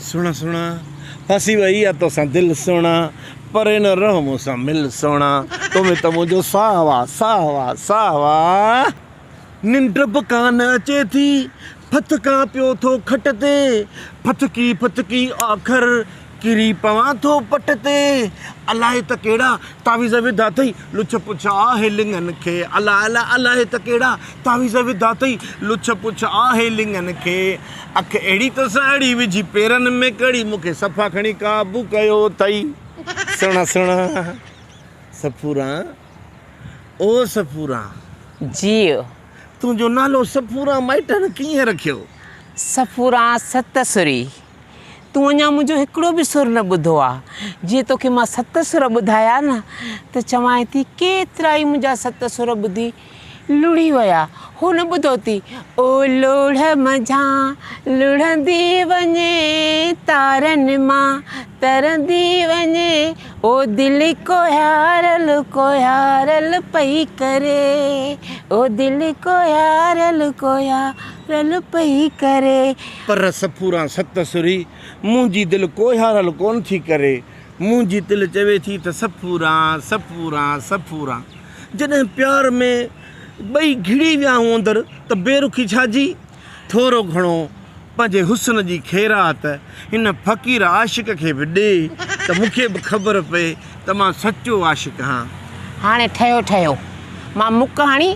सुना सुना फसी वही है तो सा दिल सोना परे न रहो मूंसां मिल सोना तुम्हें तो मुझो सावा सावा सावा निंड कान अचे थी फतका पियो थो खट ते फतकी आखिर किरी पवां थो पट ते अलाए त कहिड़ा तावीज़ विधा अथई लुछ पुछ आहे लिंगनि खे अलाए त कहिड़ा तावीज़ विधा अथई लुछ पुछ आहे लिंगनि खे अख अहिड़ी त साड़ी विझी पेरनि में कड़ी मूंखे सफ़ा खणी काबू कयो अथई सुणा सफ़ूरा ओ सफ़ूरा जी तुंहिंजो नालो सफ़ूरा माइटनि कीअं रखियो? सफ़ूरा सतसुरी। तूं अञा मुंहिंजो हिकिड़ो बि सुर न ॿुधो आहे। जीअं तोखे मां सत सुर ॿुधाया न त चवां थी केतिरा ई मुंहिंजा सत सुर ॿुधी लुड़ी विया। हो न ॿुधो थी ओ लोढ़ मझा लुढ़ंदी वञे तारनि मां तरंदी वञे ओ दिलि कोयारल पई करे ओ दिलि कोयारल पई करे। पर सफ़ूरा सतसुरी मुंहिंजी दिलि कोहारल कोन थी करे। मुंहिंजी दिलि चवे थी त सफ़ूरा जॾहिं प्यार में ॿई घिड़ी विया हूं अंदरि त बेरुखी छाजी? थोरो घणो पंहिंजे हुस्न जी ख़ैरात हिन फ़क़ीर आशिक़ खे बि ॾे त मूंखे बि ख़बर पए त मां सचो आशिक़ आहियां। हाणे ठहियो मां मुक हणी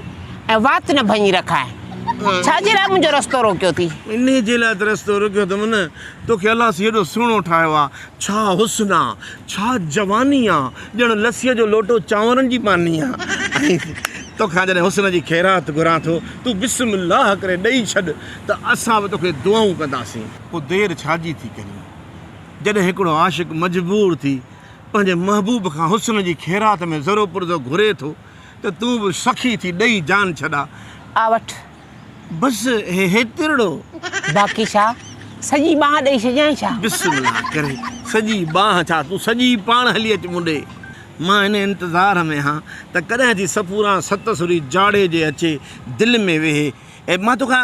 ऐं वात न भञी रखां। छाजे लाइ मुंहिंजो रस्तो रोकियो थी? इन जे लाइ त रस्तो रोकियो अथमि न तोखे अलाह से हेॾो सुहिणो ठाहियो आहे। छा हुस्न आहे, छा जवानी आहे, ॼण लस्सीअ जो लोटो चांवरनि जी पानी आहे। तोखां जॾहिं हुस्न जी ख़ैरात घुरां थो तूं बिस्मिल्लाह करे ॾेई छॾ त असां बि तोखे दुआऊं कंदासीं। पोइ देरि छाजी थी करी? जॾहिं हिकिड़ो आशिक़ मजबूर थी पंहिंजे महबूब खां हुस्न जी ख़ैरात में ज़रो पुरज़ो घुरे थो त तूं बि सखी थी ॾेई जान छॾा। आ वठ बसि हेतिरो बाक़ी छा सॼी बांह ॾेई छॾियां छा? बिस्मिल्लाह करे सॼी बांह छा तूं सॼी पाण हली अच मूं ॾे। मां हिन इंतज़ार में हा त कॾहिं जी सफ़ूरा सतसुरी जाड़े जे अचे दिलि में वेहे ऐं मां तोखां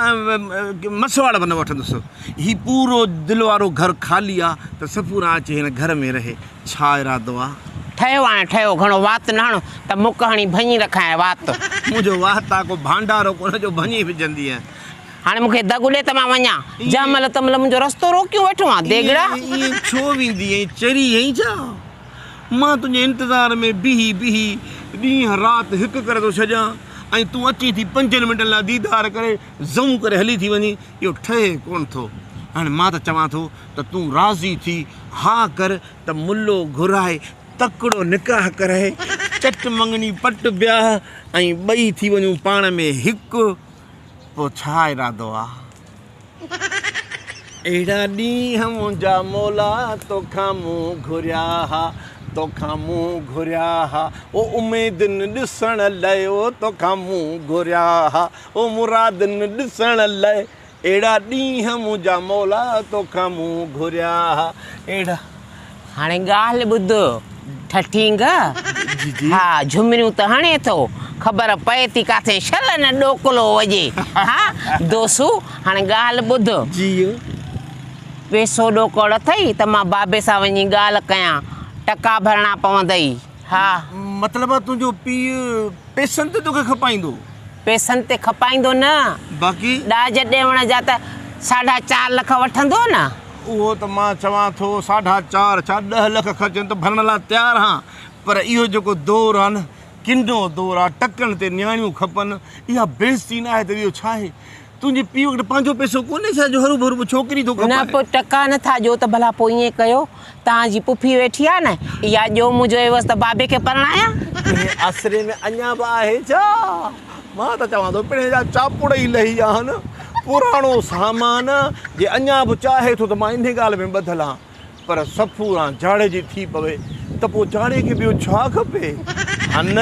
मसवाड़ बि न वठंदुसि। हीउ पूरो दिलि वारो घरु ख़ाली आहे त सफ़ूरा अचे हिन घर में रहे। छा इरादो आहे? ठहियो घणो वात न हणो त मुक हणी भञी रखां वात। मुंहिंजो वात आहे को भांडारो कोन जो भञी विझंदी आहे। हाणे मूंखे दॻु ॾे त मां वञा। जंहिं महिल तंहिं मुंहिंजो रस्तो रोकियो वेठो आहे देगड़ा। ईअं छो वेंदी आहीं? चरी आहीं छा? मां तुंहिंजे इंतज़ार में बीही ॾींहं राति हिकु करे थो छॾियां ऐं तूं अची थी 5 मिंटनि लाइ दीदार करे ज़ऊं करे हली थी वञी। इहो ठहे कोन थो। हाणे मां त चवां थो त तूं राज़ी थी हा कर त मुल्लो घुराए तकिड़ो निकाह करे चट मंगनी पट ब्याह ऐं ॿई थी वञूं पाण में हिकु। पोइ छा इरादो आहे? अहिड़ा ॾींहं मुंहिंजा मौला तोखां मूं घुरिया हा ओ उमेदनि ॾिसण लाइ ओ तोखां मूं घुरिया हा ओ मुरादनि ॾिसण लाइ। अहिड़ा ॾींहं मुंहिंजा मौला तोखां मूं घुरिया हा अहिड़ा। हाणे ॻाल्हि ॿुध ठठींग। हा झुमरियूं त हणे थो ख़बर पए थी किथे छल न ॾोकलो वॼे। हा दोसू हाणे ॻाल्हि ॿुध। जी पैसो ॾोकड़ अथई त मां बाबे सां वञी ॻाल्हि कयां टका भरणा पवंदई। हा मतिलबु तुंहिंजो पीउ पैसनि ते तोखे खपाईंदो? पैसनि ते खपाईंदो न बाक़ी ॾाज ॾियण जा त 4.5 लख वठंदो न। उहो त मां चवां थो 4.5 छा 10 लख ख़र्चनि त भरण लाइ तयारु हा। पर इहो जेको दौरु आहे न किनो दौरु आहे। टकनि ते नियाणियूं खपनि। इहा बेइज़ती न आहे त इहो छा आहे? तुंहिंजे पीउ वटि पंहिंजो पैसो कोन्हे छा जो हरू भरू छोकिरी थो न? पोइ टका नथा ॾियो त भला पोइ ईअं कयो तव्हांजी पुफी वेठी आहे न इहा ॾियो मुंहिंजो एवज़ त बाबे खे परणायां। आसिरे में अञा बि आहे छा? मां त चवां थो पिणे जा चापुड़ ई लही आहिनि। पुराणो सामान जे अञा बि चाहे थो त मां इन ॻाल्हि में ॿधल आहियां। पर सफ़ूरा जाड़े जी थी पवे त पोइ जाड़े खे ॿियो छा खपे? हा न